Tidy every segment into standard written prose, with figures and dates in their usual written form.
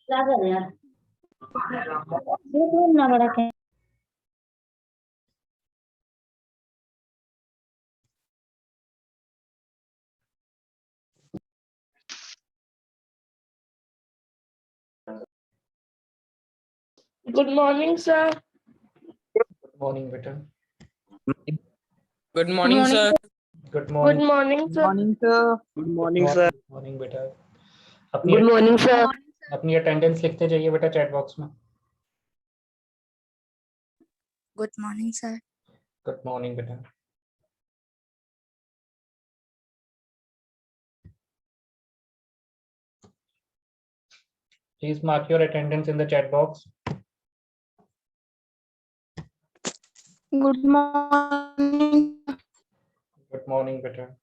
क्या कर यार ना बड़ा क्या। Good morning sir. मॉर्निंग बेटा। Good morning sir. Good good morning. Morning sir. Morning sir. Good morning sir. Morning बेटा। Good morning sir. अपनी अटेंडेंस लिखते जाइए बेटा चैट बॉक्स में। Good morning sir. Good morning बेटा। Please mark your attendance in the chat box. Good morning. Good morning बेटा।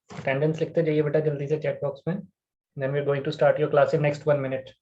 Attendance लिखते जाइए बेटा जल्दी से चैट बॉक्स में। Then we are going to start your class in next 1 minute.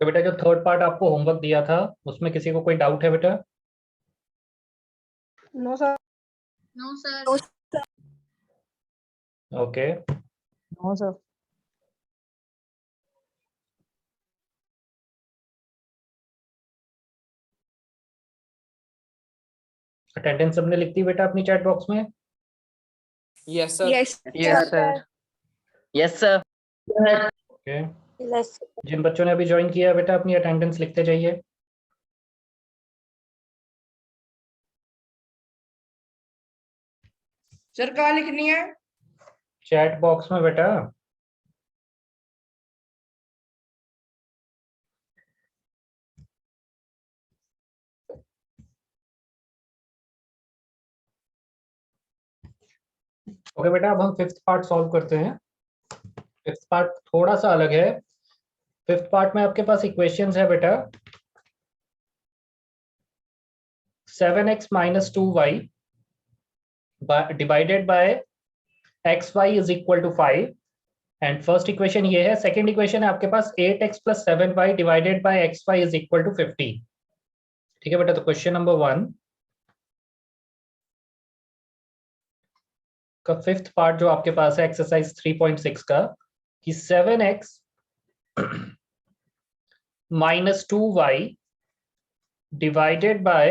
तो बेटा जो थर्ड पार्ट आपको होमवर्क दिया था उसमें किसी को कोई डाउट है बेटा? No sir. No sir. Okay. No sir. Attendance सबने लिख दी बेटा अपनी चैट बॉक्स में? Yes sir. Yes sir. Yes sir. Okay. जिन बच्चों ने अभी ज्वाइन किया है बेटा अपनी अटेंडेंस लिखते जाइए। सर कहाँ लिखनी है? चैट बॉक्स में बेटा। ओके बेटा अब हम फिफ्थ पार्ट सॉल्व करते हैं। फिफ्थ पार्ट थोड़ा सा अलग है। फिफ्थ पार्ट में आपके पास इक्वेशंस है बेटा 7x minus 2y divided by xy is equal to 5 and first equation ये है। सेकंड इक्वेशन है आपके पास 8x plus 7y divided by xy is equal to 50। ठीक है बेटा। तो क्वेश्चन नंबर 1 का फिफ्थ पार्ट जो आपके पास है एक्सरसाइज 3.6 का कि 7x minus 2y divided by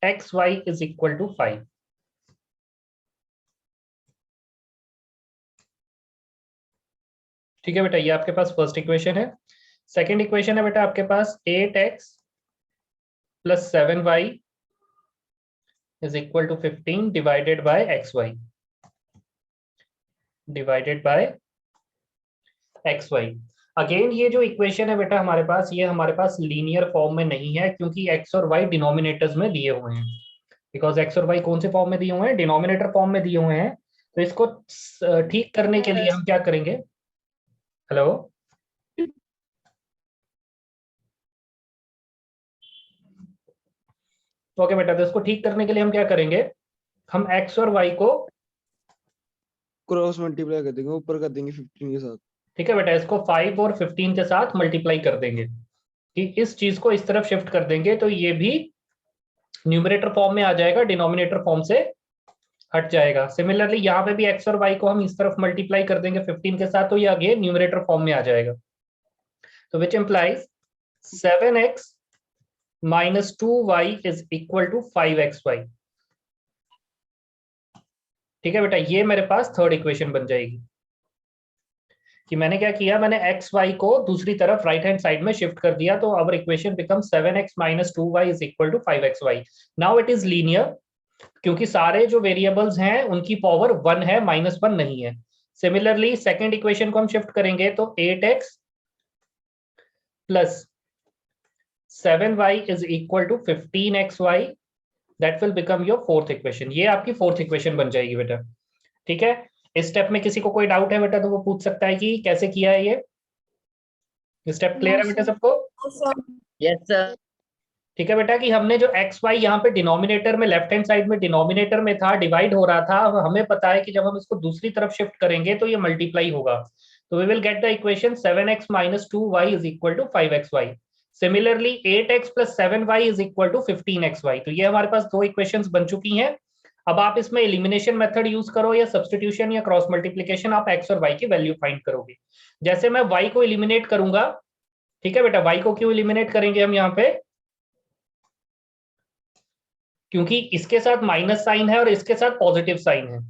xy is equal to 5। ठीक है बेटा ये आपके पास फर्स्ट इक्वेशन है। सेकंड इक्वेशन है बेटा आपके पास 8x plus 7y is equal to 15 divided by xy divided by xy। Again ये जो इक्वेशन है बेटा हमारे पास ये हमारे पास लीनियर फॉर्म में नहीं है क्योंकि x और y डिनोमिनेटर्स में दिए हुए हैं। बिकॉज x और y कौन से फॉर्म में दिए हुए हैं? डिनोमिनेटर फॉर्म में दिए हुए हैं। तो इसको ठीक करने के लिए हम क्या करेंगे? हेलो ओके बेटा। तो इसको ठीक करने के लिए हम क्या करेंगे? हम x और y को क्रॉस मल्टीप्लाई कर देंगे, ऊपर कर देंगे 15 के साथ। ठीक है बेटा इसको 5 और 15 के साथ मल्टीप्लाई कर देंगे कि इस चीज को इस तरफ शिफ्ट कर देंगे तो ये भी न्यूमरेटर फॉर्म में आ जाएगा, डिनोमिनेटर फॉर्म से हट जाएगा। सिमिलरली यहाँ पे भी x और y को हम इस तरफ मल्टीप्लाई कर देंगे 15 के साथ तो ये अगेन न्यूमरेटर फॉर्म में आ जाएगा। तो which implies 7x minus 2y is equal to 5xy। ठीक है बेटा, ये मेरे पास थर्ड इक्वेशन बन जाएगी कि मैंने क्या किया, मैंने एक्स वाई को दूसरी तरफ राइट हैंड साइड में शिफ्ट कर दिया, तो our equation become 7x minus 2y is equal to 5xy। Now it is linear, क्योंकि सारे जो वेरिएबल्स हैं उनकी पावर 1 है, -1 नहीं है। सिमिलरली सेकेंड इक्वेशन को हम शिफ्ट करेंगे तो 8x plus 7y is equal to 15xy, that will become your fourth equation. ये आपकी फोर्थ इक्वेशन बन जाएगी बेटा। ठीक है, इस स्टेप में किसी को कोई डाउट है बेटा तो वो पूछ सकता है कि कैसे किया है ये स्टेप। क्लियर है बेटा सबको? Yes, sir. ठीक है बेटा, कि हमने जो एक्स वाई यहाँ पे डिनोमिनेटर में लेफ्ट हैंड साइड में डिनोमिनेटर में था, डिवाइड हो रहा था, हमें पता है कि जब हम इसको दूसरी तरफ शिफ्ट करेंगे तो ये मल्टीप्लाई होगा, तो we will get the equation 7x minus 2y is equal to 5xy। Similarly 8x plus 7y is equal to 15xy। तो ये हमारे पास दो इक्वेशंस बन चुकी हैं। अब आप इसमें एलिमिनेशन मेथड यूज करो या सब्स्टिट्यूशन या क्रॉस मल्टीप्लिकेशन, आप x और y की वैल्यू फाइंड करोगे। जैसे मैं y को एलिमिनेट करूंगा, ठीक है बेटा, y को क्यों एलिमिनेट करेंगे हम यहाँ पे, क्योंकि इसके साथ माइनस साइन है और इसके साथ पॉजिटिव साइन है।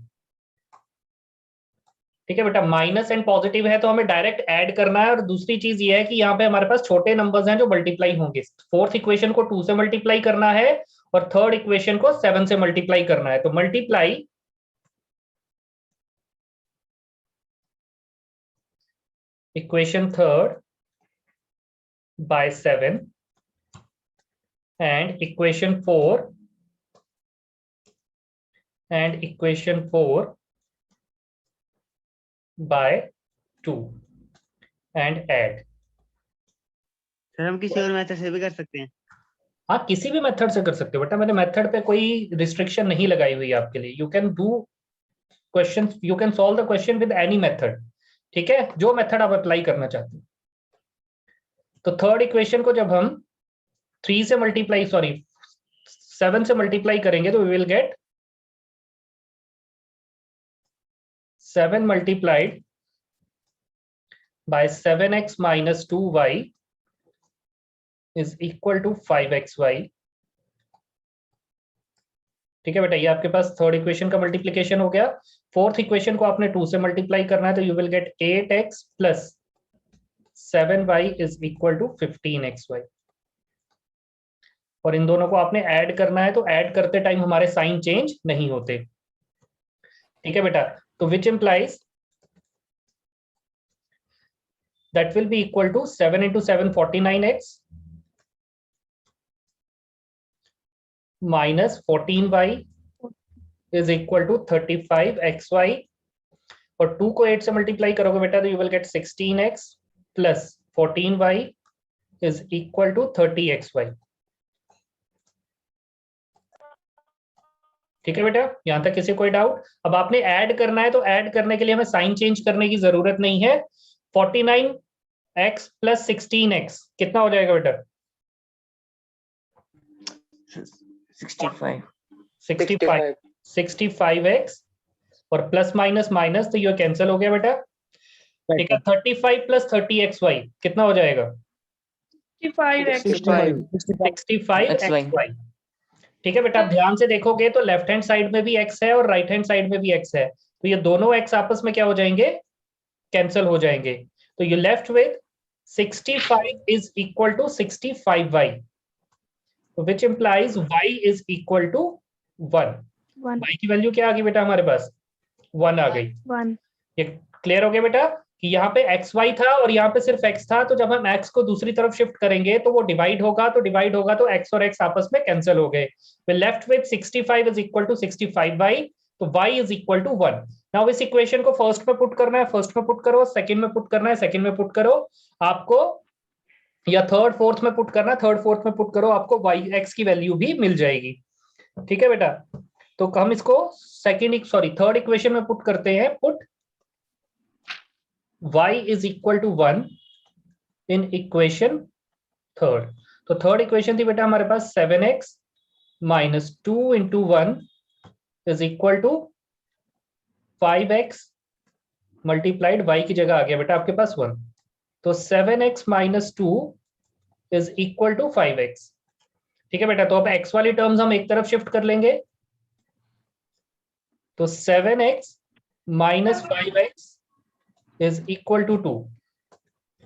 ठीक है बेटा, माइनस एंड पॉजिटिव है तो हमें डायरेक्ट ऐड करना है। और दूसरी चीज ये है कि यहाँ पे हमारे पास छोटे नंबर्स हैं जो मल्टीप्लाई होंगे। फोर्थ इक्वेशन को 2 से मल्टीप्लाई करना है और थर्ड इक्वेशन को 7 से मल्टीप्लाई करना है। तो multiply equation third by 7 and equation 4 and equation 4 by 2 and add। Sir हम किसी और मेथड से भी कर सकते हैं? हाँ, किसी भी मेथड से कर सकते हो बेटा, मैंने मेथड पे कोई रिस्ट्रिक्शन नहीं लगाई हुई है आपके लिए। You can do question, you can solve the question with any method. ठीक है, जो मेथड आप अप्लाई करना चाहते हो। तो थर्ड इक्वेशन को जब हम 3 से मल्टीप्लाई 7 से मल्टीप्लाई करेंगे तो we will get 7 multiplied by 7x minus 2y is equal to 5xy। ठीक है बेटा, ये आपके पास थर्ड इक्वेशन का मल्टीप्लिकेशन हो गया। फोर्थ इक्वेशन को आपने 2 से मल्टीप्लाई करना है तो you will gate 8x plus 7y is equal to 15xy। और इन दोनों को आपने ऐड करना है, तो ऐड करते टाइम हमारे साइन चेंज नहीं होते। ठीक है बेटा, तो which implies that will be equal to 7 into 7 49x minus 14y is equal to 35xy। और 2 को 8 से मल्टीप्लाई करोगे बेटा तो you will gate 16x plus 14y is equal to 30xy। ठीक है बेटा, यहां तक किसी कोई डाउट? अब आपने ऐड करना है तो ऐड करने के लिए हमें साइन चेंज करने की जरूरत नहीं है। 49x plus 16x कितना हो जाएगा बेटा? 65x और प्लस माइनस माइनस तो ये कैंसिल हो गया बेटा। ठीक है, 35 plus 30xy कितना हो जाएगा? 65xy। ठीक है बेटा, ध्यान से देखोगे तो लेफ्ट हैंड साइड में भी x है और राइट हैंड साइड में भी x है, तो ये दोनों x आपस में क्या हो जाएंगे? कैंसिल हो जाएंगे। तो you left with 65 is equal to 65y, which implies y is equal to 1। y की वैल्यू क्या आ गई बेटा हमारे पास? 1 आ गई। 1। ये क्लियर हो गया बेटा कि यहाँ पे xy था और यहाँ पे सिर्फ x था, तो जब हम x को दूसरी तरफ शिफ्ट करेंगे तो वो डिवाइड होगा, तो x और x आपस में कैंसिल हो गए। We left with 65 is equal to 65y, तो y is equal to 1। Now इस इक्वेशन को फर्स्ट में पुट करना है, फर्स्ट में पुट करो, सेकंड में पुट करना है, सेकंड में पुट करो आपको, या थर्ड फोर्थ में पुट करना है, थर्ड फोर्थ में पुट करो, आपको x की वैल्यू भी मिल जाएगी। ठीक है बेटा, तो हम इसको थर्ड इक्वेशन में पुट करते हैं। Put y is equal to 1 in equation third. तो थर्ड इक्वेशन थी बेटा हमारे पास 7x minus 2 into 1 is equal to 5x multiplied y की जगह आ गया बेटा आपके पास 1। तो 7x minus 2 is equal to 5x। ठीक है बेटा, तो अब x वाली टर्म्स हम एक तरफ शिफ्ट कर लेंगे, तो 7x minus 5x is equal to 2।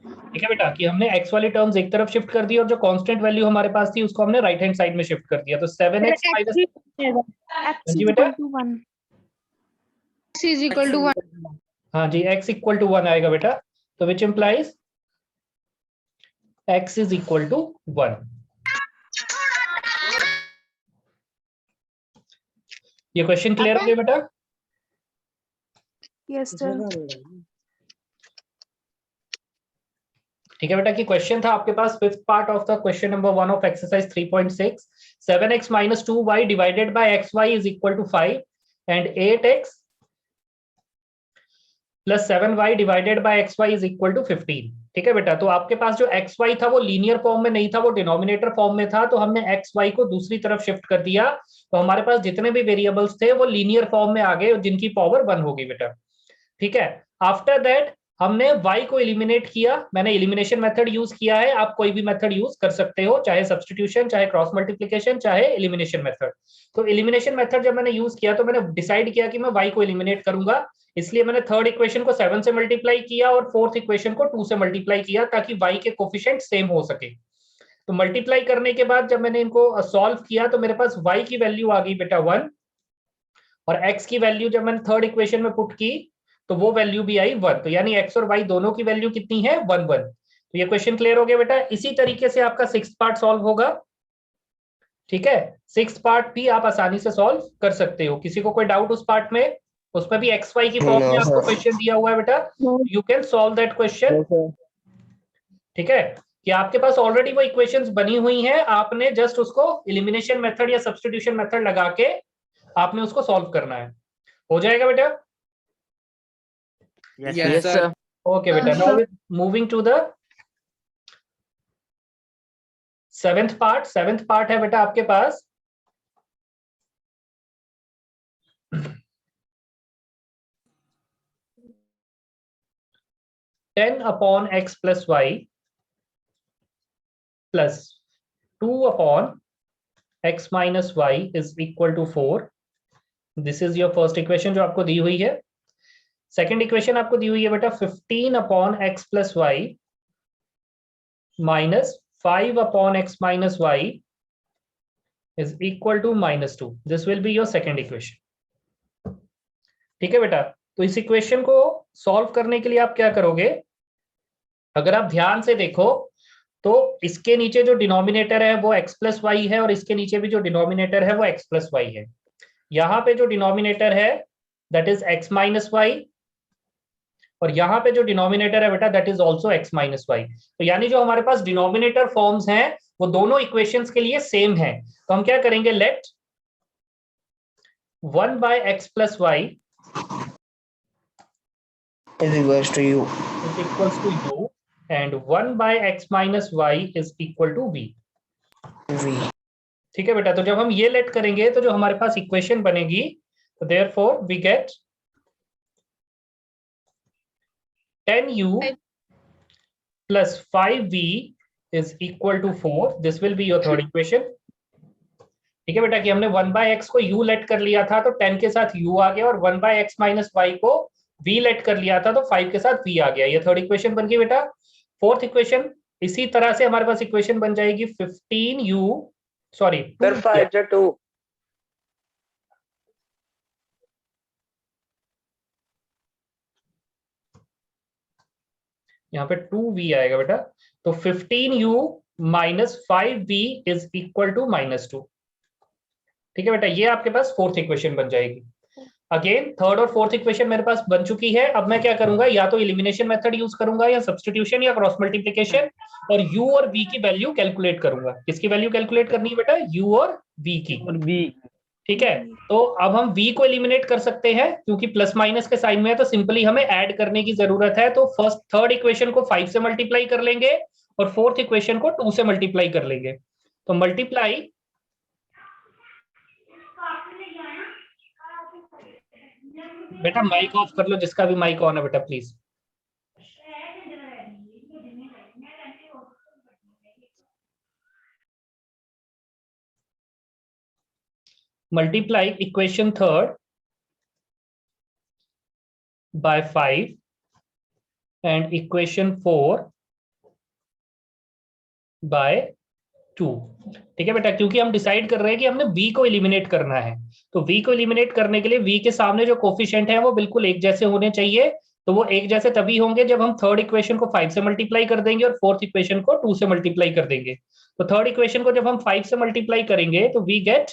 ठीक है बेटा, कि हमने x वाली टर्म्स एक तरफ शिफ्ट कर दी और जो कांस्टेंट वैल्यू हमारे पास थी उसको हमने राइट हैंड साइड में शिफ्ट कर दिया, तो 7x माइनस, जी बेटा, x is equal to 1। हाँ जी, x इक्वल टू 1 आएगा बेटा, तो which implies x is equal to 1। ये क्वेश्चन क्लियर हो गया बेटा? Yes sir. ठीक है बेटा, कि क्वेश्चन था आपके पास fifth part of the question number 1 of exercise 3.6, 7x minus 2y divided by xy is equal to 5 and 8x plus 7y divided by xy is equal to 15। ठीक है बेटा, तो आपके पास जो xy था वो लीनियर फॉर्म में नहीं था, वो डिनोमिनेटर फॉर्म में था, तो हमने xy को दूसरी तरफ शिफ्ट कर दिया, तो हमारे पास जितने भी वेरिएबल्स थे वो लीनियर फॉर्म में आ गए जिनकी पावर 1 होगी बेटा। ठीक है, आफ्टर दैट हमने y को एलिमिनेट किया, मैंने एलिमिनेशन मेथड यूज किया है, आप कोई भी मेथड यूज कर सकते हो, चाहे सब्स्टिट्यूशन, चाहे क्रॉस मल्टीप्लिकेशन, चाहे एलिमिनेशन मेथड। तो एलिमिनेशन मेथड जब मैंने यूज किया तो मैंने डिसाइड किया कि मैं y को एलिमिनेट करूंगा, इसलिए मैंने थर्ड इक्वेशन को 7 से मल्टीप्लाई किया और फोर्थ इक्वेशन को 2 से मल्टीप्लाई किया ताकि y के कोफिशिएंट सेम हो सके। तो मल्टीप्लाई करने के बाद जब मैंने इनको सॉल्व किया तो मेरे पास y की वैल्यू आ गई बेटा 1 और x की वैल्यू जब मैंने थर्ड इक्वेशन में पुट की तो वो वैल्यू भी आई 1, तो यानी x और y दोनों की वैल्यू कितनी है 1 1। तो ये क्वेश्चन क्लियर हो गया बेटा। इसी तरीके से आपका सिक्स्थ पार्ट सॉल्व होगा। ठीक है, सिक्स्थ पार्ट भी आप आसानी से सॉल्व कर सकते हो। किसी को कोई डाउट उस पार्ट में? उसमें भी एक्स वाई की फॉर्म में आपको क्वेश्चन दिया हुआ है बेटा, you can solve that question. ठीक है, कि आपके पास ऑलरेडी वो इक्वेशंस बनी हुई हैं, आपने जस्ट उसको एलिमिनेशन मेथड या सब्स्टिट्यूशन मेथड लगा के आपने उसको सॉल्व करना है। हो जाएगा बेटा? Yes, sir. ओके बेटा, now moving to the seventh part. Seventh part है बेटा आपके पास 10 upon x plus y plus 2 upon x minus y is equal to 4। This is your first equation जो आपको दी हुई है। सेकेंड इक्वेशन आपको दी हुई है बेटा 15 upon x plus y minus 5 upon x minus y is equal to -2। This will be your second equation। ठीक है बेटा, तो इस इक्वेशन को सॉल्व करने के लिए आप क्या करोगे? अगर आप ध्यान से देखो तो इसके नीचे जो डिनोमिनेटर है वो x प्लस वाई है और इसके नीचे भी जो डिनोमिनेटर है वो x प्लस वाई है। यहाँ पे जो डिनोमिनेटर है that is x minus y और यहाँ पे जो डिनोमिनेटर है बेटा that is also x minus y. तो यानी जो हमारे पास डिनोमिनेटर फॉर्म्स हैं वो दोनों इक्वेशंस के लिए सेम है। तो हम क्या करेंगे, late 1 by x plus y Is equals to u. is equals to u and 1 by x minus y is equal to v। V. ठीक है बेटा, तो जब हम ये लेट करेंगे तो जो हमारे पास इक्वेशन बनेगी तो therefore we get 10u plus 5v is equal to 4। This will be your third equation। ठीक है बेटा, कि हमने 1 by x को u लेट कर लिया था तो 10 के साथ u आ गया और 1 by x minus y को v लेट कर लिया था तो 5 के साथ v आ गया। ये थर्ड इक्वेशन बन गई बेटा। फोर्थ इक्वेशन इसी तरह से हमारे पास इक्वेशन बन जाएगी 15u सॉरी 2 यहाँ पे 2v आएगा बेटा, तो 15u minus 5v is equal to -2। ठीक है बेटा, ये आपके पास फोर्थ इक्वेशन बन जाएगी। अगेन थर्ड और फोर्थ इक्वेशन मेरे पास बन चुकी है। अब मैं क्या करूंगा, या तो एलिमिनेशन मेथड यूज करूंगा या सब्स्टिट्यूशन या क्रॉस मल्टीप्लिकेशन और u और v की वैल्यू कैलकुलेट करूंगा। किसकी वैल्यू कैलकुलेट करनी है बेटा? u और v की। ठीक है, तो अब हम v को एलिमिनेट कर सकते हैं क्योंकि प्लस माइनस के साइन में है तो सिंपली हमें ऐड करने की जरूरत है। तो फर्स्ट थर्ड इक्वेशन को 5 से मल्टीप्लाई कर लेंगे और फोर्थ इक्वेशन को 2 से मल्टीप्लाई कर लेंगे। तो मल्टीप्लाई बेटा, माइक ऑफ कर लो जिसका भी माइक ऑन है बेटा please. multiply equation third by 5 and equation 4 by 2। ठीक है बेटा, क्योंकि हम डिसाइड कर रहे हैं कि हमने v को एलिमिनेट करना है, तो v को एलिमिनेट करने के लिए v के सामने जो कोफिशिएंट है वो बिल्कुल एक जैसे होने चाहिए। तो वो एक जैसे तभी होंगे जब हम थर्ड इक्वेशन को 5 से मल्टीप्लाई कर देंगे और फोर्थ इक्वेशन को 2 से मल्टीप्लाई कर देंगे। तो थर्ड इक्वेशन को जब हम 5 से मल्टीप्लाई करेंगे तो we get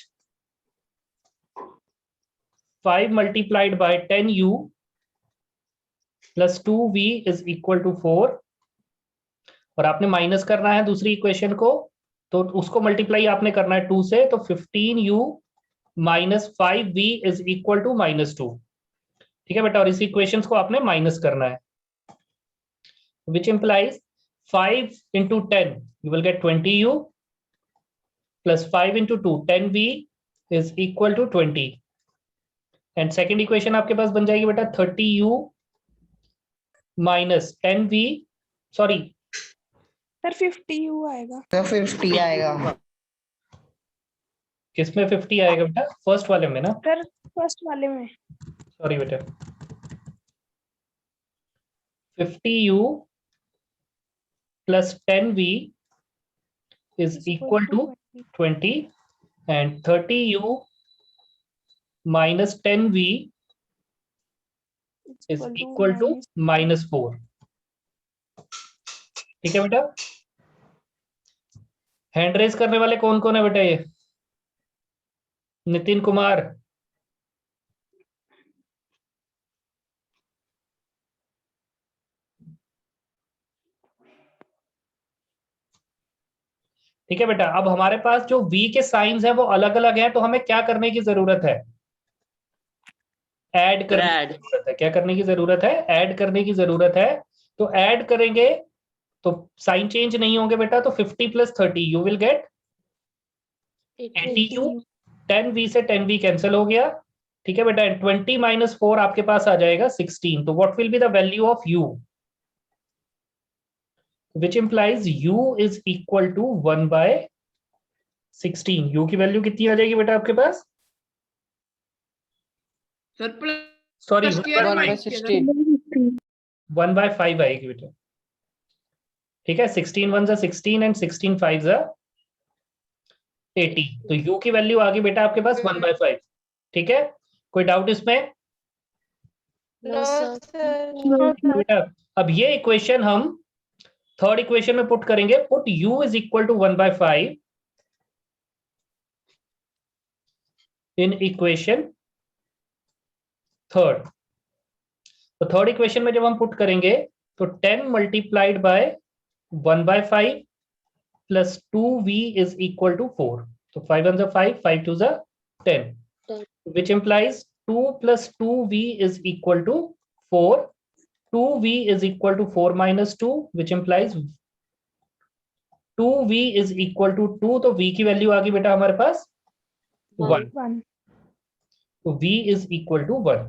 5 multiplied by 10u plus 2v is equal to 4। और आपने माइनस करना है दूसरी इक्वेशन को, तो उसको मल्टीप्लाई आपने करना है 2 से, तो 15u minus 5v is equal to -2। ठीक है बेटा, और इस इक्वेशंस को आपने माइनस करना है, which implies 5 into 10 you will get 20u plus 5 into 2 10v is equal to 20। And second equation आपके पास बन जाएगी बेटा 30u minus 10v, sorry sir 50u आएगा। तो 50 आएगा। किसमें 50 आएगा बेटा? फर्स्ट वाले में ना? सर फर्स्ट वाले में। सॉरी बेटा, 50u plus 10v is equal to 20 and 30u minus 10v is equal to -4। ठीक है बेटा, हैंड रेज करने वाले कौन कौन है बेटा? ये नितिन कुमार, ठीक है बेटा। अब हमारे पास जो v के साइंस है वो अलग अलग है, तो हमें क्या करने की जरूरत है? ऐड करने की जरूरत है। क्या करने की जरूरत है? ऐड करने की जरूरत है। तो ऐड करेंगे तो साइन चेंज नहीं होंगे बेटा, तो 50 plus 30 you will gate 80u, 10v से 10v कैंसिल हो गया। ठीक है बेटा, 20 माइनस 4 आपके पास आ जाएगा 16। तो what will be the value of u, which implies u is equal to 1 by 16। u की वैल्यू कितनी आ जाएगी बेटा आपके पास? सॉरी 1 by 5 आएगी बेटा। ठीक है, 16 1 16 एंड 16 5 80। तो u की वैल्यू आ गई बेटा आपके पास 1 by 5। ठीक है, कोई डाउट इसमें? बेटा अब ये इक्वेशन हम थर्ड इक्वेशन में पुट करेंगे। Put u is equal to 1 by 5 in equation third. तो थर्ड इक्वेशन में जब हम पुट करेंगे तो 10 multiplied by 1 by 5 plus 2v is equal to 4। तो 5 1 5, 5 2 10, which implies 2 plus 2v is equal to 4। 2v is equal to 4 minus 2, which implies 2v is equal to 2। तो v की value आ गई बेटा हमारे पास 1। तो v is equal to 1।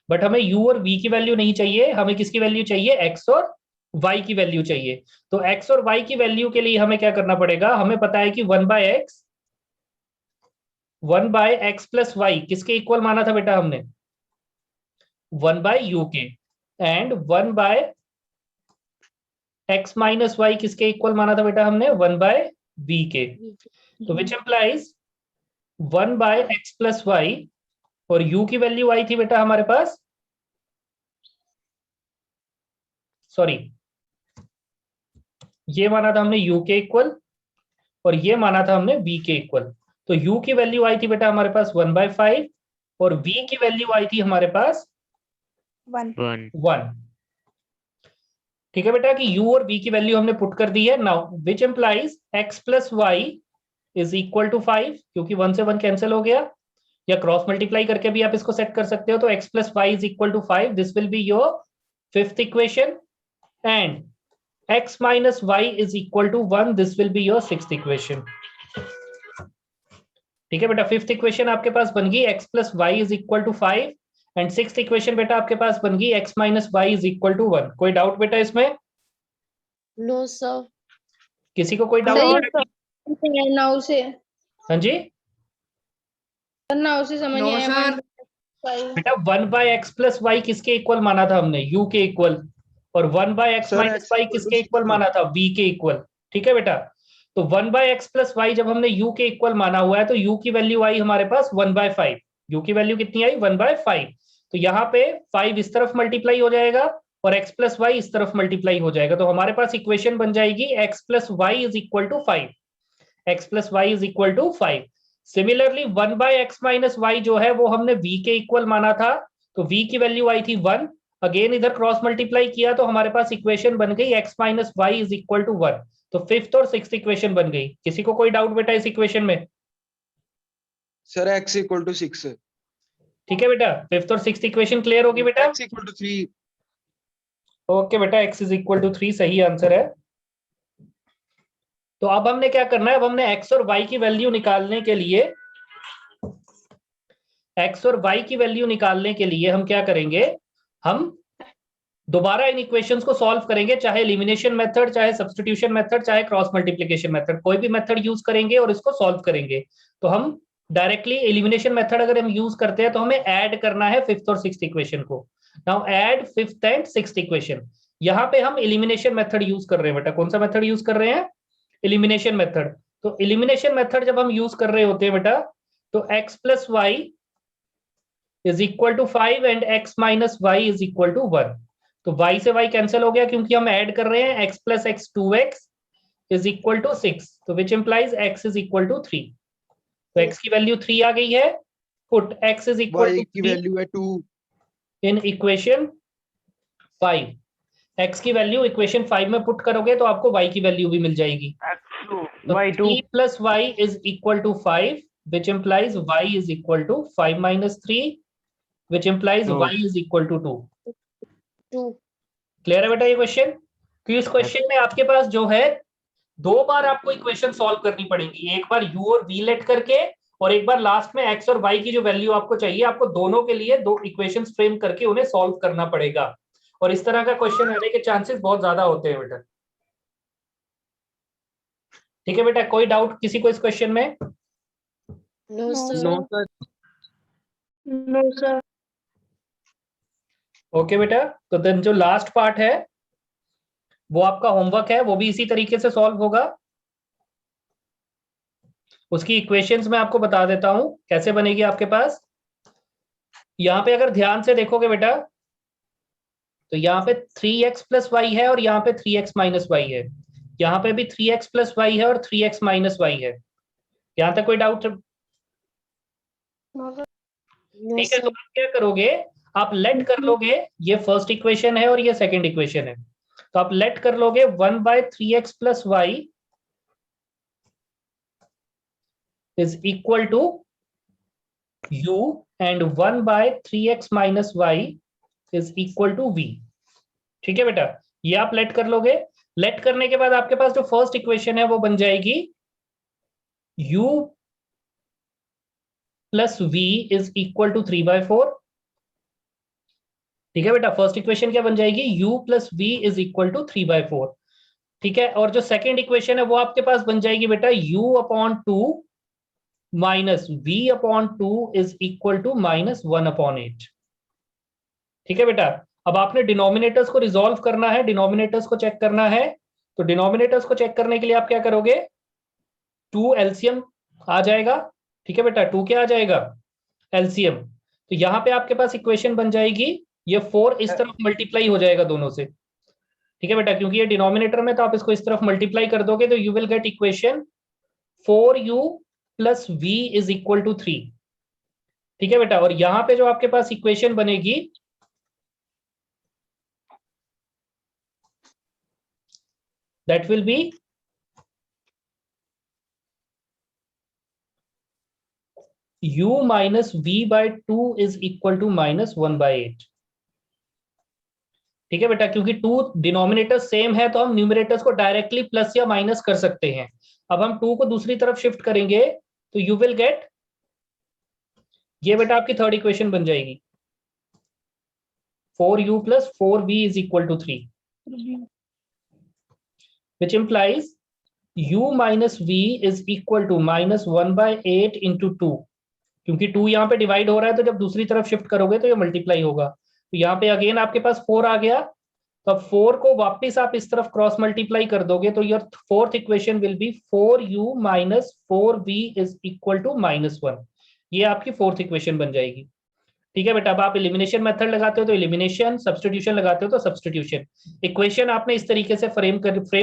But हमें u और v की वैल्यू नहीं चाहिए, हमें किसकी वैल्यू चाहिए? x और y की वैल्यू चाहिए। तो x और y की वैल्यू के लिए हमें क्या करना पड़ेगा? हमें पता है कि 1 by x प्लस y किसके इक्वल माना था बेटा हमने? 1 by u के। And 1 by x minus y किसके इक्वल माना था बेटा हमने? 1 by v के। तो which implies 1 by x plus y, और u की वैल्यू आई थी बेटा हमारे पास, सॉरी ये माना था हमने u के इक्वल और ये माना था हमने v के इक्वल। तो u की वैल्यू आई थी बेटा हमारे पास 1 by 5 और v की वैल्यू आई थी हमारे पास 1। ठीक है बेटा, कि u और v की वैल्यू हमने पुट कर दी है। Now which implies x plus y is equal to 5, क्योंकि 1 से 1 कैंसिल हो गया, या क्रॉस मल्टीप्लाई करके भी आप इसको सेट कर सकते हो। तो x plus y is equal to 5, this will be your fifth equation. And x minus y is equal to 1, this will be your sixth equation. ठीक है बेटा, फिफ्थ इक्वेशन आपके पास बन गई x plus y is equal to 5 and sixth equation बेटा आपके पास बन गई x minus y is equal to 1। कोई डाउट बेटा इसमें? No sir. किसी को कोई डाउट? नाउ से हाँ जी, ना उसे समझ नहीं आया बेटा 1/x प्लस वाई किसके इक्वल माना था हमने, u के इक्वल, और 1/x Sir, minus x y equal to किसके 6 इक्वल है। माना था, v के इक्वल। ठीक है बेटा, तो 1/x प्लस वाई जब हमने u के इक्वल माना हुआ है तो u की वैल्यू आई हमारे पास 1/5। u की वैल्यू कितनी आई, 1/5। तो यहाँ पे 5 इस तरफ मल्टीप्लाई हो जाएगा और x प्लस वाई इस तरफ मल्टीप्लाई हो जाएगा, तो हमारे पास इक्वेशन बन जाएगी x plus y is equal to 5। x plus y is equal to 5। Similarly 1/x minus y जो है वो हमने v के इक्वल माना था, तो v की वैल्यू आई थी 1। अगेन इधर क्रॉस मल्टीप्लाई किया तो हमारे पास इक्वेशन बन गई x minus y is equal to 1। तो फिफ्थ और सिक्स्थ इक्वेशन बन गई। किसी को कोई डाउट बेटा इस इक्वेशन में? सर x equal to 6 है। ठीक है बेटा, फिफ्थ और सिक्स्थ इक्वेशन क्लियर होगी बेटा? x equal to 3। ओके बेटा, x इज इक्वल टू 3 सही आंसर है। तो अब हमने क्या करना है, अब हमने x और y की वैल्यू निकालने के लिए, x और y की वैल्यू निकालने के लिए हम क्या करेंगे, हम दोबारा इन इक्वेशंस को सॉल्व करेंगे, चाहे एलिमिनेशन मेथड, चाहे सब्स्टिट्यूशन मेथड, चाहे क्रॉस मल्टीप्लिकेशन मेथड, कोई भी मेथड यूज करेंगे और इसको सॉल्व करेंगे। तो हम डायरेक्टली एलिमिनेशन मेथड अगर हम यूज करते हैं तो हमें ऐड करना है फिफ्थ और सिक्स्थ इक्वेशन को। Now add fifth and sixth equation. यहाँ पे हम एलिमिनेशन मेथड यूज कर रहे हैं बेटा। कौन सा मेथड यूज कर रहे हैं? Elimination method. तो एलिमिनेशन मेथड जब हम यूज कर रहे होते हैं बेटा, तो x plus y is equal to 5 and x minus y is equal to 1। तो y से y कैंसिल हो गया क्योंकि हम ऐड कर रहे हैं, x plus x 2x is equal to 6, तो which implies x is equal to 3। तो x की वैल्यू 3 आ गई है, put x is equal y to की 3 वैल्यू है 2। In equation 5। x की वैल्यू इक्वेशन 5 में पुट करोगे तो आपको y की वैल्यू भी मिल जाएगी। तो y2 3 plus y is equal to 5, which implies y is equal to 5 minus 3, which implies No. y is equal to 2। 2। Clear है बेटा ये क्वेश्चन? कि इस क्वेश्चन में आपके पास जो है, दो बार आपको इक्वेशन सॉल्व करनी पड़ेगी, एक बार u और v लेट करके और एक बार लास्ट में x और y की जो वैल्यू आपको चाहिए, आपको दोनों के लिए दो इक्वेशंस फ्रेम करके उन्हें सॉल्व करना पड़ेगा। और इस तरह का क्वेश्चन आने के चांसेस बहुत ज्यादा होते हैं बेटा। ठीक है बेटा, कोई डाउट किसी को इस क्वेश्चन में? No no sir. sir no sir. Okay बेटा, तो देन जो लास्ट पार्ट है वो आपका होमवर्क है, वो भी इसी तरीके से सॉल्व होगा। उसकी इक्वेशंस मैं आपको बता देता हूं कैसे बनेगी आपके पास। यहां पे अगर ध्यान से देखोगे बेटा, तो यहाँ पे 3x प्लस वाई है और यहाँ पे 3x माइनस वाई है। यहाँ पे भी 3x प्लस वाई है और 3x माइनस वाई है। यहां तक कोई डाउट? ठीक है, तो आप क्या करोगे, आप लेट कर लोगे, ये फर्स्ट इक्वेशन है और ये सेकंड इक्वेशन है, तो आप लेट कर लोगे 1/3x plus y is equal to u and 1/3x minus y is equal to v। ठीक है बेटा, ये आप लेट कर लोगे। लेट करने के बाद आपके पास जो फर्स्ट इक्वेशन है वो बन जाएगी u plus v is equal to 3/4। ठीक है बेटा, फर्स्ट इक्वेशन क्या बन जाएगी, u plus v is equal to 3/4। ठीक है, और जो सेकेंड इक्वेशन है वो आपके पास बन जाएगी बेटा u upon 2 minus v upon 2 is equal to minus 1/8। ठीक है बेटा, अब आपने डिनोमिनेटर्स को रिजॉल्व करना है, डिनोमिनेटर्स को चेक करना है। तो डिनोमिनेटर्स को चेक करने के लिए आप क्या करोगे, 2 एलसीएम आ जाएगा। ठीक है बेटा, 2 क्या आ जाएगा, एलसीएम। तो यहाँ पे आपके पास इक्वेशन बन जाएगी, ये 4 इस तरफ मल्टीप्लाई हो जाएगा दोनों से। ठीक है बेटा, क्योंकि ये डिनोमिनेटर में, तो आप इसको इस तरफ मल्टीप्लाई कर दोगे तो you will get equation 4u plus v is equal to 3। ठीक है बेटा, और यहाँ पे जो आपके पास इक्वेशन बनेगी, that will be u minus v by 2 is equal to minus 1/8। ठीक है बेटा, क्योंकि 2 डिनोमिनेटर सेम है तो हम न्यूमरेटर्स को डायरेक्टली प्लस या माइनस कर सकते हैं। अब हम 2 को दूसरी तरफ शिफ्ट करेंगे तो यू विल गेट, ये बेटा आपकी थर्ड इक्वेशन बन जाएगी, 4u plus 4v is equal to 3, which implies u minus v is equal to minus 1/8 into 2, क्योंकि 2 यहाँ पे डिवाइड हो रहा है, तो जब दूसरी तरफ शिफ्ट करोगे तो ये मल्टीप्लाई होगा। तो यहाँ पे अगेन आपके पास 4 आ गया, तो अब 4 को वापस आप इस तरफ क्रॉस मल्टीप्लाई कर दोगे, तो your fourth equation will be 4u minus 4v is equal to -1। ये आपकी फोर्थ इक्वेशन बन जाएगी। ठीक है बेटा, अब आप एलिमिनेशन मेथड लगाते हो तो एलिमिनेशन, सब्स्टिट्यूशन लगाते हो तो सब्स्टिट्यूशन। इक्वेशन आपने इस तरीके से फ्रेम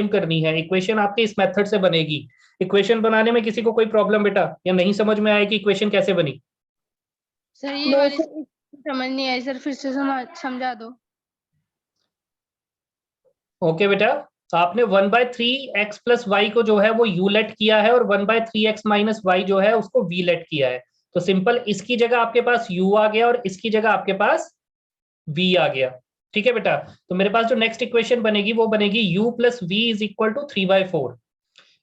करनी है, इक्वेशन आपके इस मेथड से बनेगी। इक्वेशन बनाने में किसी को कोई प्रॉब्लम बेटा, या नहीं समझ में आया कि इक्वेशन कैसे बनी? सर ये वाली समझ नहीं आई सर, फिर से समझा दो। ओके बेटा, तो आपने 1/3x प्लस वाई को जो है वो u लेट किया है, और 1/3x माइनस वाई जो है उसको v लेट किया है। तो सिंपल इसकी जगह आपके पास u आ गया और इसकी जगह आपके पास v आ गया। ठीक है बेटा, तो मेरे पास जो नेक्स्ट इक्वेशन बनेगी वो बनेगी u plus v is equal to 3/4।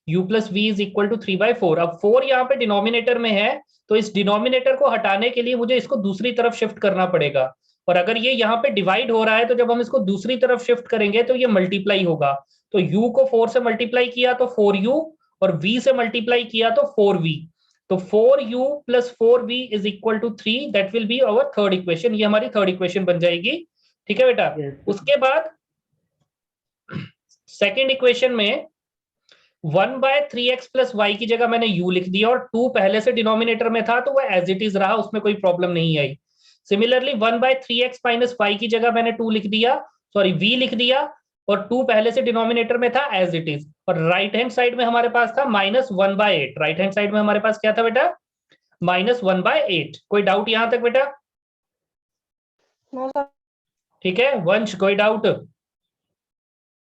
u plus v is equal to 3/4। अब 4 यहाँ पे डिनोमिनेटर में है, तो इस डिनोमिनेटर को हटाने के लिए मुझे इसको दूसरी तरफ शिफ्ट करना पड़ेगा। और अगर ये यहाँ पे डिवाइड हो रहा है, तो जब हम इसको दूसरी तरफ शिफ्ट करेंगे तो ये मल्टीप्लाई होगा। तो u को 4 से मल्टीप्लाई किया तो 4u, और v से मल्टीप्लाई किया तो 4v। तो 4u plus 4v is equal to 3, that will be our third equation. ये हमारी थर्ड इक्वेशन बन जाएगी। ठीक है बेटा, उसके बाद सेकेंड इक्वेशन में 1/3x प्लस वाई की जगह मैंने u लिख दिया, और 2 पहले से डिनोमिनेटर में था तो वो एज इट इज रहा, उसमें कोई प्रॉब्लम नहीं आई। सिमिलरली 1/3x माइनस वाई की जगह मैंने 2 लिख दिया, सॉरी v लिख दिया, और 2 पहले से डिनोमिनेटर में था एज इट इज। और राइट हैंड साइड में हमारे पास था -1/8। राइट हैंड साइड में हमारे पास क्या था बेटा? -1/8। कोई डाउट यहां तक बेटा? No sir. ठीक है वंश, कोई डाउट?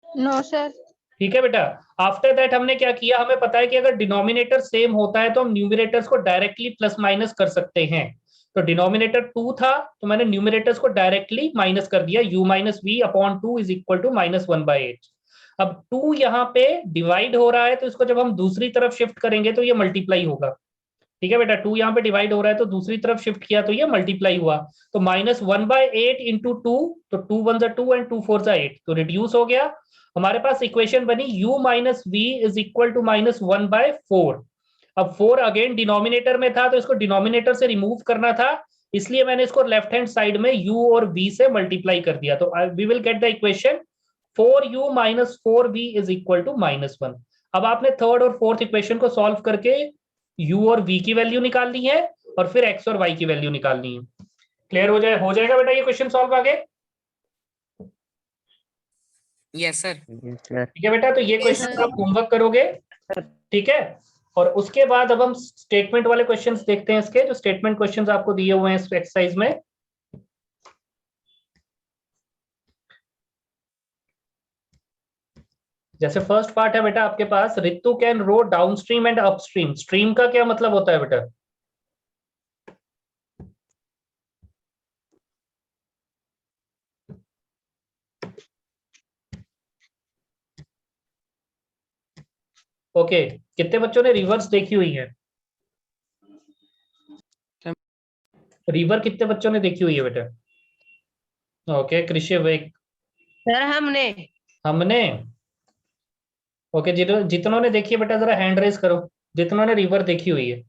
No sir. ठीक है बेटा, आफ्टर दैट हमने क्या किया, हमें पता है कि अगर डिनोमिनेटर सेम होता है तो हम न्यूमरेटर्स को डायरेक्टली प्लस माइनस कर सकते हैं। तो डिनोमिनेटर 2 था, तो मैंने न्यूमरेटर्स को डायरेक्टली माइनस कर दिया, u minus v upon 2 is equal to -1/8। अब 2 यहाँ पे डिवाइड हो रहा है, तो इसको जब हम दूसरी तरफ शिफ्ट करेंगे तो ये मल्टीप्लाई होगा। ठीक है बेटा, 2 यहाँ पे डिवाइड हो रहा है तो दूसरी तरफ शिफ्ट किया तो ये मल्टीप्लाई हुआ। तो -1/8 इंटू 2, तो 2 1 2 एंड 2 4 8, तो रिड्यूस हो गया। हमारे पास इक्वेशन बनी u minus v is equal to -1/4। अब 4 अगेन डिनोमिनेटर में था, तो इसको डिनोमिनेटर से रिमूव करना था, इसलिए मैंने इसको लेफ्ट हैंड साइड में u और v से मल्टीप्लाई कर दिया। तो we will get the equation 4u minus 4v is equal to -1। अब आपने थर्ड और फोर्थ इक्वेशन को सॉल्व करके u और v की वैल्यू निकालनी है, और फिर x और y की वैल्यू निकालनी है। क्लियर हो जाएगा बेटा ये क्वेश्चन सॉल्व आगे? Yes, sir. ठीक है बेटा, तो ये क्वेश्चन आप होमवर्क करोगे। ठीक है, और उसके बाद अब हम स्टेटमेंट वाले क्वेश्चंस देखते हैं। इसके जो स्टेटमेंट क्वेश्चंस आपको दिए हुए हैं इस एक्सरसाइज में, जैसे फर्स्ट पार्ट है बेटा आपके पास, Ritu can row downstream and upstream. Stream का क्या मतलब होता है बेटा? ओके, कितने बच्चों ने रिवर्स देखी हुई है? रिवर कितने बच्चों ने देखी हुई है बेटा? ओके, कृषि वेग सर हमने। ओके, जितनों ने देखी है बेटा जरा हैंड रेज करो, जितनों ने रिवर देखी हुई है।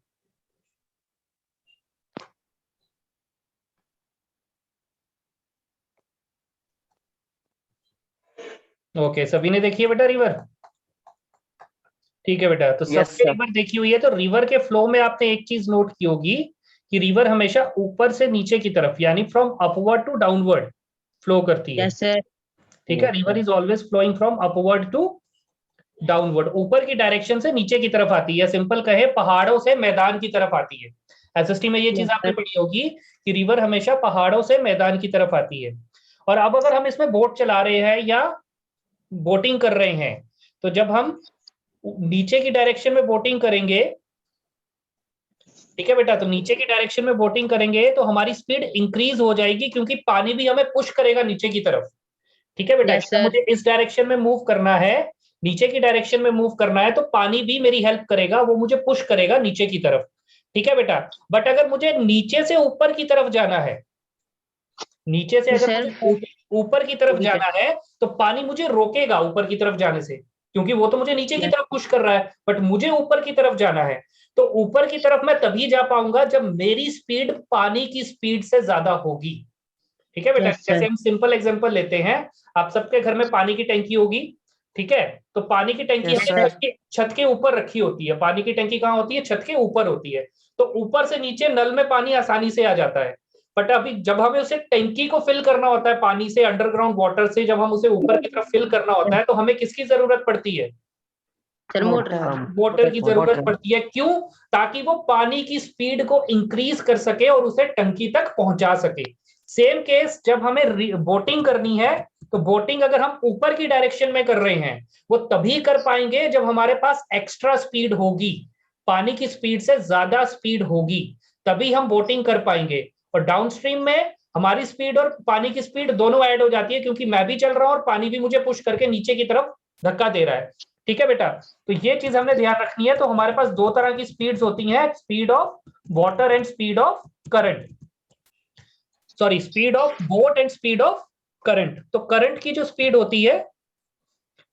ओके, सभी ने देखी है बेटा रिवर? ठीक है बेटा, तो Yes, सबने sir. रिवर देखी हुई है। तो रिवर के फ्लो में आपने एक चीज नोट की होगी कि रिवर हमेशा ऊपर से नीचे की तरफ, यानी from upward to downward flow करती है। सर। ठीक है, river is always flowing from upward to downward, ऊपर की डायरेक्शन से नीचे की तरफ आती है। सिंपल कहे, पहाड़ों से मैदान की तरफ आती है। एसएसटी में ये चीज आपने पढ़ी होगी कि रिवर हमेशा पहाड़ों से मैदान की तरफ आती है। और अब अगर हम इसमें बोट चला रहे हैं या बोटिंग कर रहे हैं, तो जब हम नीचे की डायरेक्शन में बोटिंग करेंगे, ठीक है बेटा, तो नीचे की डायरेक्शन में बोटिंग करेंगे तो हमारी स्पीड इंक्रीज हो जाएगी, क्योंकि पानी भी हमें पुश करेगा नीचे की तरफ। ठीक है बेटा, Yes, sir. मुझे इस डायरेक्शन में मूव करना है, नीचे की डायरेक्शन में मूव करना है, तो पानी भी मेरी हेल्प करेगा, वो मुझे पुश करेगा नीचे की तरफ। ठीक है बेटा, बट अगर मुझे नीचे से ऊपर की तरफ जाना है, नीचे से अगर सर, मुझे ऊपर की तरफ जाना है, तो पानी मुझे रोकेगा ऊपर की तरफ जाने से, क्योंकि वो तो मुझे नीचे की तरफ पुश कर रहा है, बट मुझे ऊपर की तरफ जाना है। तो ऊपर की तरफ मैं तभी जा पाऊंगा जब मेरी स्पीड पानी की स्पीड से ज्यादा होगी। ठीक है बेटा, Yes, sir. जैसे हम सिंपल एग्जांपल लेते हैं, आप सबके घर में पानी की टंकी होगी, ठीक है, तो पानी की टंकी Yes, हमेशा छत के ऊपर रखी होती है। पानी की टंकी कहाँ होती है? छत के ऊपर होती है। तो ऊपर से नीचे नल में पानी आसानी से आ जाता है, बट अभी जब हमें उसे टंकी को फिल करना होता है पानी से, अंडरग्राउंड वाटर से, जब हम उसे ऊपर की तरफ फिल करना होता है, तो हमें किसकी जरूरत पड़ती है? सर मोटर मोटर की जरूरत पड़ती है। क्यों? ताकि वो पानी की स्पीड को इंक्रीज कर सके और उसे टंकी तक पहुंचा सके। सेम केस जब हमें बोटिंग करनी है, तो बोटिंग अगर हम ऊपर की डायरेक्शन में कर रहे हैं, वो तभी कर पाएंगे जब हमारे पास एक्स्ट्रा स्पीड होगी, पानी की स्पीड से ज्यादा स्पीड होगी, तभी हम बोटिंग कर पाएंगे। और डाउनस्ट्रीम में हमारी स्पीड और पानी की स्पीड दोनों ऐड हो जाती है, क्योंकि मैं भी चल रहा हूं और पानी भी मुझे पुश करके नीचे की तरफ धक्का दे रहा है। ठीक है बेटा, तो ये चीज हमने ध्यान रखनी है। तो हमारे पास दो तरह की स्पीड्स होती हैं, speed of water and speed of current, sorry speed of boat and speed of current. तो करंट की जो स्पीड होती है,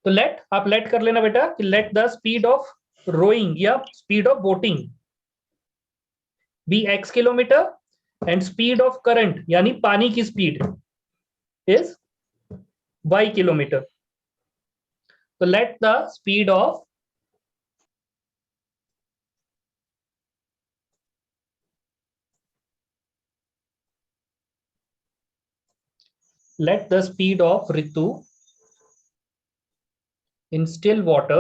तो आप लेट कर लेना बेटा कि let the speed of rowing या speed of boating be x kilometre and speed of current यानी पानी की स्पीड इज y किलोमीटर। तो let the speed of Ritu in still water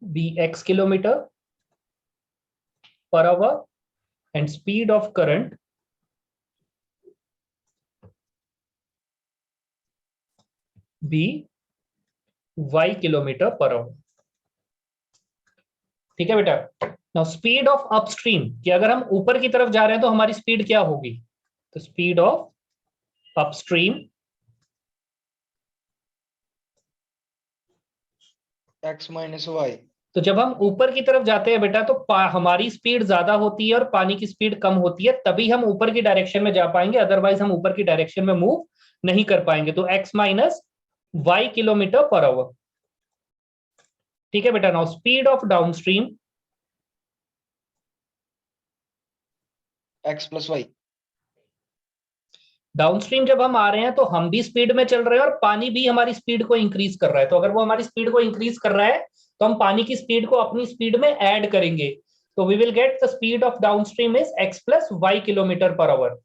be x kilometer per hour and speed of current be y kilometre per hour. ठीक है बेटा। Now speed of upstream, कि अगर हम ऊपर की तरफ जा रहे हैं तो हमारी स्पीड क्या होगी? तो speed of upstream x minus y. तो जब हम ऊपर की तरफ जाते हैं बेटा, तो हमारी स्पीड ज्यादा होती है और पानी की स्पीड कम होती है, तभी हम ऊपर की डायरेक्शन में जा पाएंगे, अदरवाइज हम ऊपर की डायरेक्शन में मूव नहीं कर पाएंगे। तो x minus y kilometre per hour. ठीक है बेटा। Now speed of downstream x plus y. Downstream जब हम आ रहे हैं तो हम भी स्पीड में चल रहे हैं और पानी भी हमारी स्पीड को इंक्रीज कर रहा है। तो अगर वो हमारी स्पीड को इंक्रीज कर रहा है तो हम पानी की स्पीड को अपनी स्पीड में ऐड करेंगे। तो we will get the speed of downstream is x plus y kilometre per hour.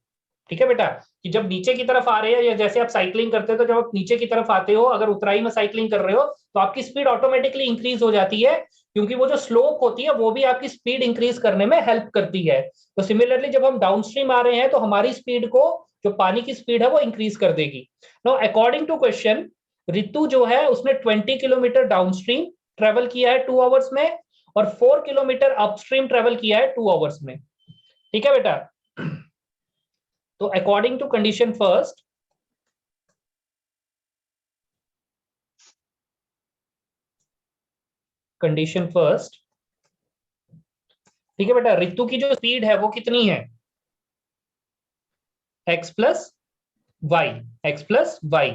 ठीक है बेटा, कि जब नीचे की तरफ आ रहे हैं या जैसे आप साइकिलिंग करते हो, तो जब आप नीचे की तरफ आते हो, अगर उतराई में साइकिलिंग कर रहे हो, तो आपकी स्पीड ऑटोमेटिकली इंक्रीज हो जाती है, क्योंकि वो जो स्लोप होती है वो भी आपकी स्पीड इंक्रीज करने में हेल्प करती है। तो सिमिलरली जब हम डाउनस्ट्रीम आ रहे हैं तो हमारी स्पीड को, जो पानी की स्पीड है, वो इंक्रीज कर देगी। Now according to question, Ritu जो है उसने 20 किलोमीटर डाउनस्ट्रीम ट्रेवल किया है 2 आवर्स में और 4 किलोमीटर अपस्ट्रीम ट्रेवल किया है 2 आवर्स में। ठीक है बेटा। तो अकॉर्डिंग टू कंडीशन फर्स्ट, ठीक है बेटा, रितु की जो स्पीड है वो कितनी है? x plus y.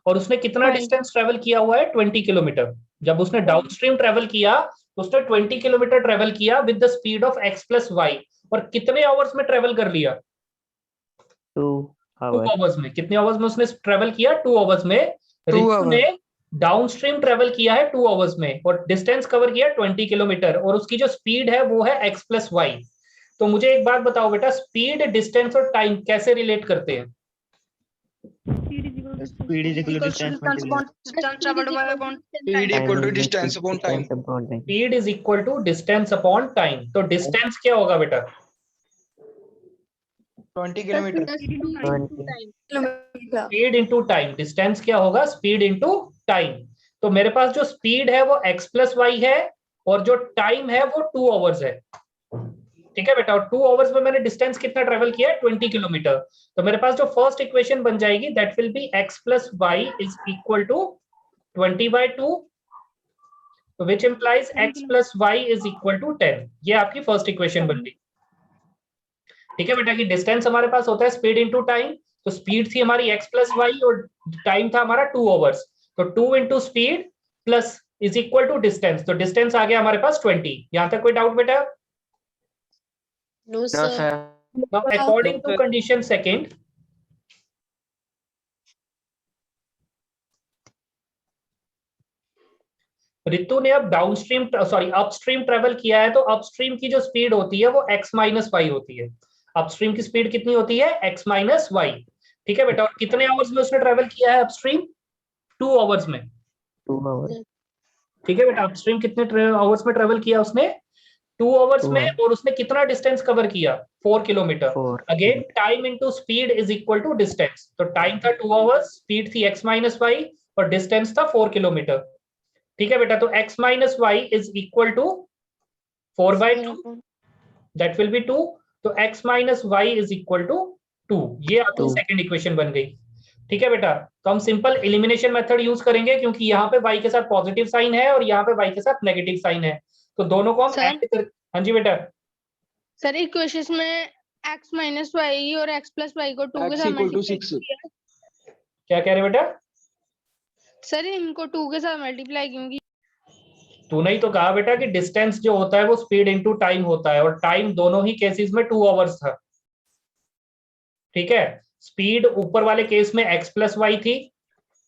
और उसने कितना डिस्टेंस ट्रेवल किया हुआ है? 20 किलोमीटर। जब उसने डाउनस्ट्रीम ट्रेवल किया तो उसने 20 किलोमीटर ट्रेवल किया with the speed of x plus y. और कितने आवर्स में ट्रेवल कर लिया? 2 2 आवर्स में। कितने आवर्स में उसने ट्रेवल किया? 2 आवर्स में। रितु ने डाउनस्ट्रीम ट्रेवल किया है 2 आवर्स में और डिस्टेंस कवर किया 20 किलोमीटर, और उसकी जो स्पीड है वो है x प्लस वाई। तो मुझे एक बात बताओ बेटा, स्पीड, डिस्टेंस और टाइम कैसे रिलेट करते हैं? Speed is equal to distance speed equal to distance upon time. Speed is equal to distance upon time. तो डिस्टेंस क्या होगा बेटा? 20 kilometre. Speed into time. Distance क्या होगा? Speed into time. तो मेरे पास जो स्पीड है वो x प्लस वाई है और जो टाइम है वो 2 आवर्स है। ठीक है बेटा, और 2 आवर्स में मैंने डिस्टेंस कितना ट्रेवल किया है? 20 किलोमीटर। तो मेरे पास जो फर्स्ट इक्वेशन बन जाएगी that will be x plus y is equal to 20/2, which implies x plus y is equal to 10। ये आपकी फर्स्ट इक्वेशन बन गई। ठीक है बेटा, कि डिस्टेंस हमारे पास होता है स्पीड इंटू टाइम। तो स्पीड थी हमारी x प्लस वाई और टाइम था हमारा 2 आवर्स। तो 2 into speed plus is equal to distance, तो डिस्टेंस आ गया हमारे पास 20। यहाँ तक कोई डाउट बेटा? No, No, sir. sir. Now according to condition second, Ritu ने अब डाउनस्ट्रीम सॉरी अपस्ट्रीम ट्रेवल किया है, तो अपस्ट्रीम की जो स्पीड होती है वो x माइनस वाई होती है। अपस्ट्रीम की स्पीड कितनी होती है? x minus y. ठीक है बेटा, और कितने आवर्स में उसने ट्रेवल किया है अपस्ट्रीम? 2 आवर्स में। 2 hours. ठीक है बेटा, अपस्ट्रीम कितने आवर्स में ट्रेवल किया उसने? 2 आवर्स 2 में, hours. और उसने कितना डिस्टेंस कवर किया? 4 kilometre. 4. Again time into speed is equal to distance, तो टाइम था 2 आवर्स, स्पीड थी x माइनस वाई और डिस्टेंस था 4 किलोमीटर। ठीक है बेटा, तो x minus y is equal to 4/2, that will be 2, तो x minus y is equal to 2। ये आपकी 2. सेकंड इक्वेशन बन गई। ठीक है बेटा, तो हम सिंपल एलिमिनेशन मेथड यूज करेंगे, क्योंकि यहाँ पे y के साथ पॉजिटिव साइन है और यहाँ पे y के साथ नेगेटिव साइन है, तो दोनों को हम सर? ऐड कर। हाँ जी बेटा। सर इक्वेशन में x माइनस वाई और x प्लस वाई को 2 के x साथ equal to मल्टीप्लाई 6. किया। क्या कह रहे बेटा? सर इनको 2 के साथ मल्टीप्लाई क्योंकि तूने ही तो कहा बेटा कि डिस्टेंस जो होता है वो स्पीड इनटू टाइम होता है, और टाइम दोनों ही केसेस में 2 आवर्स था। ठीक है, स्पीड ऊपर वाले केस में x प्लस वाई थी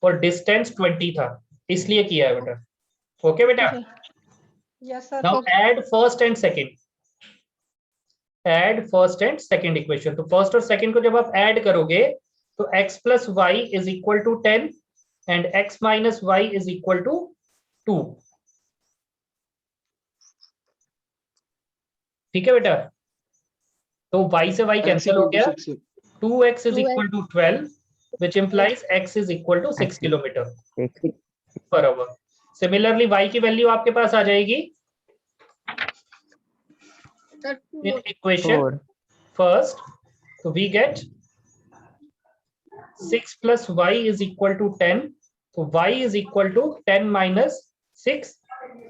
और डिस्टेंस 20 था, इसलिए किया है बेटा। ओके बेटा, yes sir. Now add first and second, add first and second equation. तो फर्स्ट और सेकंड को जब आप ऐड करोगे तो x plus y is equal to 10 and x minus y is equal to 2। ठीक है बेटा, तो y से y x कैंसिल हो equal to गया, 6. 2x is 2x. equal to 12, which implies x is equal to 6 kilometre 6. Per hour. Similarly y की value आपके पास आ जाएगी sir in equation 4. first, so we get 6 plus y is equal to 10, so y is equal to 10 minus 6,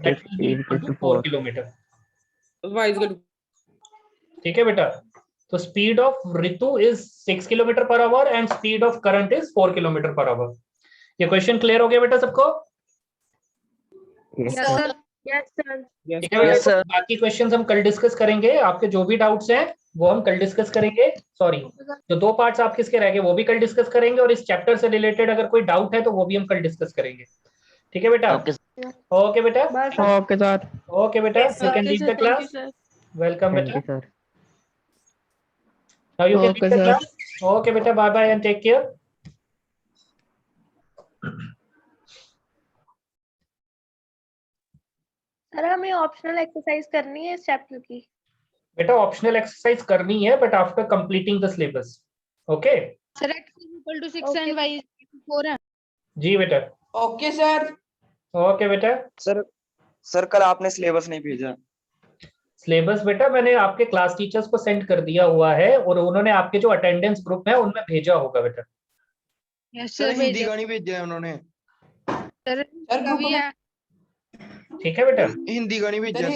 that will be equal to 4 kilometer। y is equal to ठीक है बेटा, तो speed of Ritu is 6 kilometre per our and speed of current is 4 kilometre per our. ये question clear हो गया बेटा सबको? Yes, yes sir. Sir. Yes sir. ठीक है बेटा, Yes, sir. बाकी क्वेश्चंस हम कल डिस्कस करेंगे, आपके जो भी डाउट्स हैं वो हम कल डिस्कस करेंगे। सॉरी, जो 2 पार्ट्स आप किसके रह गए वो भी कल डिस्कस करेंगे, और इस चैप्टर से रिलेटेड अगर कोई डाउट है तो वो भी हम कल डिस्कस करेंगे। ठीक है बेटा? Okay. ओके बेटा, Okay, sir. ओके बेटा, you can leave the class. Welcome Thank बेटा, you, sir. Now you can Okay, leave the sir. Class. Okay बेटा, bye bye and take care. Sir हमें ऑप्शनल एक्सरसाइज करनी है इस chapter की। बेटा ऑप्शनल एक्सरसाइज करनी है, but after completing the syllabus. Okay sir x is equal to 6 and y is equal to 4 है। जी बेटा। Okay sir. ओके बेटा, सर कल आपने सिलेबस नहीं भेजा। सिलेबस बेटा मैंने आपके क्लास टीचर्स को सेंड कर दिया हुआ है, और उन्होंने आपके जो अटेंडेंस ग्रुप है उनमें भेजा होगा बेटा। यस सर सर हिंदी भेजो। का नहीं भेजा है उन्होंने। सर कभी है। ठीक है बेटा, हिंदी का नहीं भेजा सर।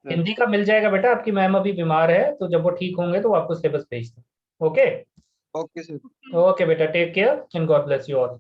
हिंदी का मिल जाएगा बेटा, आपकी मैम अभी बीमार है, तो जब वो ठीक होंगे तो वो आपको सिलेबस भेज दें। Okay okay sir. ओके बेटा, take care and God bless you all.